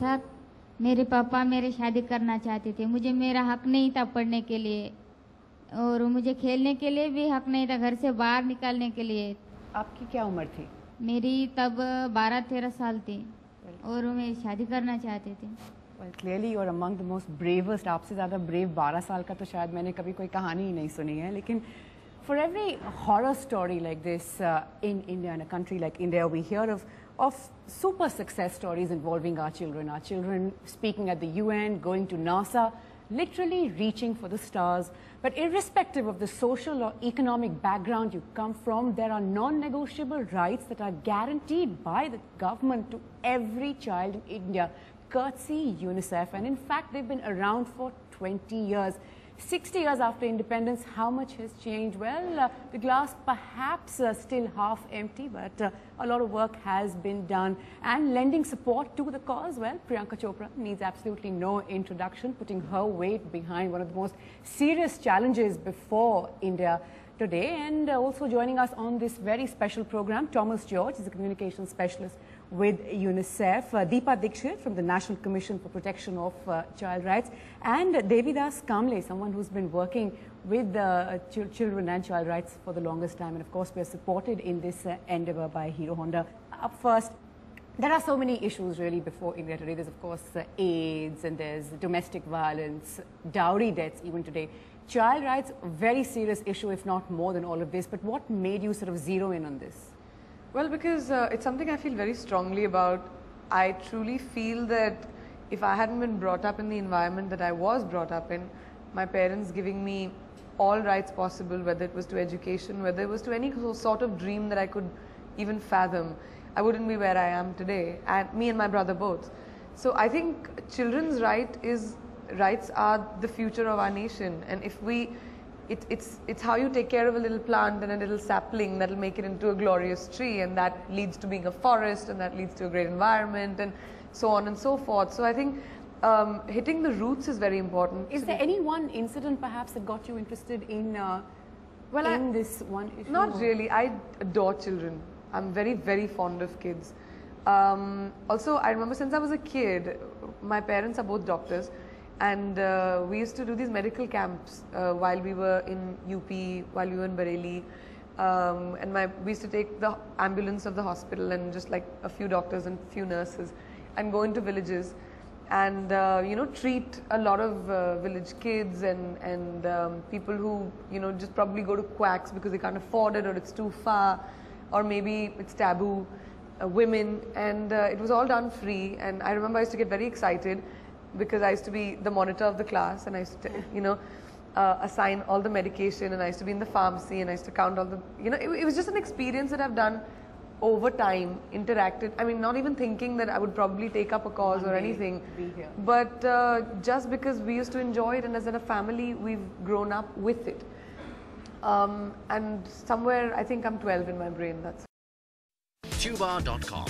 साथ मेरे पापा मेरी शादी करना चाहते थे। मुझे मेरा हक नहीं था पढ़ने के लिए, और मुझे खेलने के लिए भी हक नहीं था, घर से बाहर निकालने के लिए। आपकी क्या उम्र थी? मेरी तब 12-13 साल थी और मैं शादी करना चाहते थे। Well, clearly you're among the most bravest. आपसे ज़्यादा brave 12 साल का तो शायद मैंने कभी कोई कहानी ही नहीं सुनी है। लेकिन for every horror story like this in India, in a country like India, we hear of super success stories involving our children. Our children speaking at the UN, going to NASA, literally reaching for the stars. But irrespective of the social or economic background you come from, there are non-negotiable rights that are guaranteed by the government to every child in India, courtesy UNICEF, and in fact they've been around for 20 years. 60 years after independence, how much has changed? Well, the glass perhaps still half empty, but a lot of work has been done. And lending support to the cause, well, Priyanka Chopra needs absolutely no introduction, putting her weight behind one of the most serious challenges before India today. And also joining us on this very special program, Thomas George is a communications specialist with UNICEF, Deepa Dikshit from the National Commission for Protection of Child Rights, and Devidas Kamble, someone who's been working with children and child rights for the longest time. And of course, we are supported in this endeavor by Hero Honda. Up first, there are so many issues really before India today. There's of course AIDS, and there's domestic violence, dowry deaths even today. Child rights, very serious issue, if not more than all of this. But what made you sort of zero in on this? Well, because it's something I feel very strongly about. I truly feel that if I hadn't been brought up in the environment that I was brought up in, my parents giving me all rights possible, whether it was to education, whether it was to any sort of dream that I could even fathom, I wouldn't be where I am today, and me and my brother both. So I think children's rights are the future of our nation, and if we it's how you take care of a little plant and a little sapling that'll make it into a glorious tree, and that leads to being a forest, and that leads to a great environment, and so on and so forth. So I think hitting the roots is very important. Is there any one incident perhaps that got you interested in this one issue? Not really. I adore children. I'm very, very fond of kids. Also, I remember since I was a kid, my parents are both doctors, and we used to do these medical camps while we were in UP, while we were in Bareilly, and we used to take the ambulance of the hospital and just like a few doctors and few nurses and go into villages and you know, treat a lot of village kids and people who, you know, just probably go to quacks because they can't afford it, or it's too far, or maybe it's taboo, women, and it was all done free. And I remember I used to get very excited because I used to be the monitor of the class, and I used to, you know, assign all the medication, and I used to be in the pharmacy, and I used to count all the, you know, it was just an experience that I've done over time, interacted. I mean, not even thinking that I would probably take up a cause or anything, but just because we used to enjoy it, and as a family, we've grown up with it. And somewhere, I think I'm 12 in my brain, that's Tuba.com